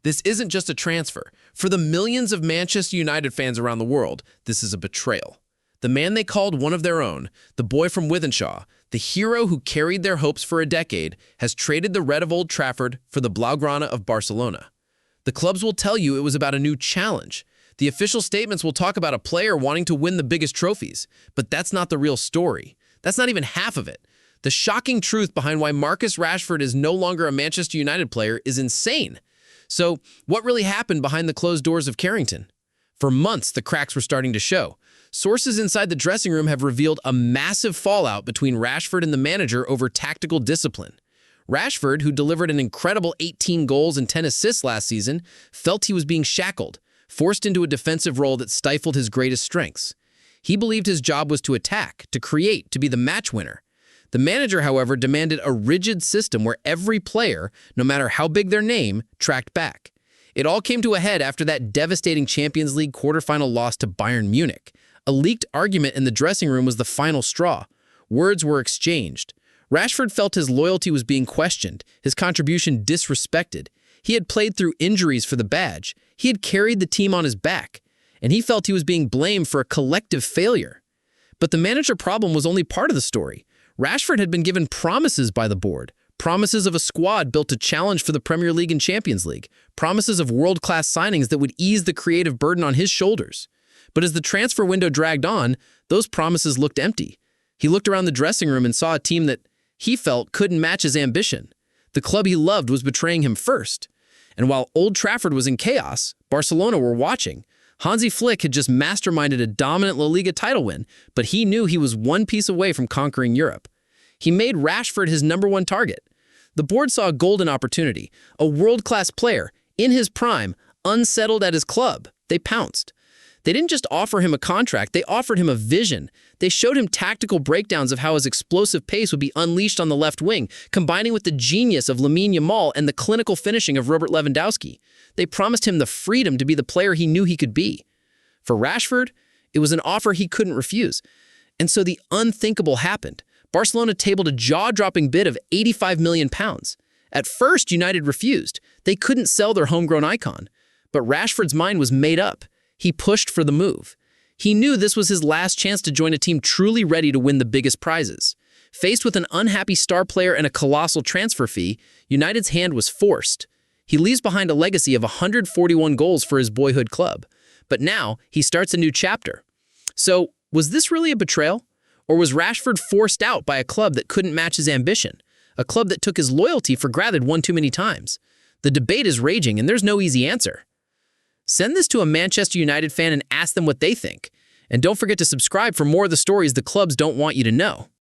This isn't just a transfer. For the millions of Manchester United fans around the world, this is a betrayal. The man they called one of their own, the boy from Wythenshawe, the hero who carried their hopes for a decade, has traded the red of Old Trafford for the Blaugrana of Barcelona. The clubs will tell you it was about a new challenge. The official statements will talk about a player wanting to win the biggest trophies, but that's not the real story. That's not even half of it. The shocking truth behind why Marcus Rashford is no longer a Manchester United player is insane. So, what really happened behind the closed doors of Carrington? For months, the cracks were starting to show. Sources inside the dressing room have revealed a massive fallout between Rashford and the manager over tactical discipline. Rashford, who delivered an incredible 18 goals and 10 assists last season, felt he was being shackled, forced into a defensive role that stifled his greatest strengths. He believed his job was to attack, to create, to be the match winner. The manager, however, demanded a rigid system where every player, no matter how big their name, tracked back. It all came to a head after that devastating Champions League quarterfinal loss to Bayern Munich. A leaked argument in the dressing room was the final straw. Words were exchanged. Rashford felt his loyalty was being questioned, his contribution disrespected. He had played through injuries for the badge. He had carried the team on his back, and he felt he was being blamed for a collective failure. But the manager problem was only part of the story. Rashford had been given promises by the board, promises of a squad built to challenge for the Premier League and Champions League, promises of world-class signings that would ease the creative burden on his shoulders. But as the transfer window dragged on, those promises looked empty. He looked around the dressing room and saw a team that he felt couldn't match his ambition. The club he loved was betraying him first. And while Old Trafford was in chaos, Barcelona were watching. Hansi Flick had just masterminded a dominant La Liga title win, but he knew he was one piece away from conquering Europe. He made Rashford his #1 target. The board saw a golden opportunity, a world-class player, in his prime, unsettled at his club. They pounced. They didn't just offer him a contract, they offered him a vision. They showed him tactical breakdowns of how his explosive pace would be unleashed on the left wing, combining with the genius of Lamine Yamal and the clinical finishing of Robert Lewandowski. They promised him the freedom to be the player he knew he could be. For Rashford, it was an offer he couldn't refuse. And so the unthinkable happened. Barcelona tabled a jaw-dropping bid of £85 million. At first, United refused. They couldn't sell their homegrown icon. But Rashford's mind was made up. He pushed for the move. He knew this was his last chance to join a team truly ready to win the biggest prizes. Faced with an unhappy star player and a colossal transfer fee, United's hand was forced. He leaves behind a legacy of 141 goals for his boyhood club. But now, he starts a new chapter. So, was this really a betrayal? Or was Rashford forced out by a club that couldn't match his ambition? A club that took his loyalty for granted one too many times? The debate is raging, and there's no easy answer. Send this to a Manchester United fan and ask them what they think. And don't forget to subscribe for more of the stories the clubs don't want you to know.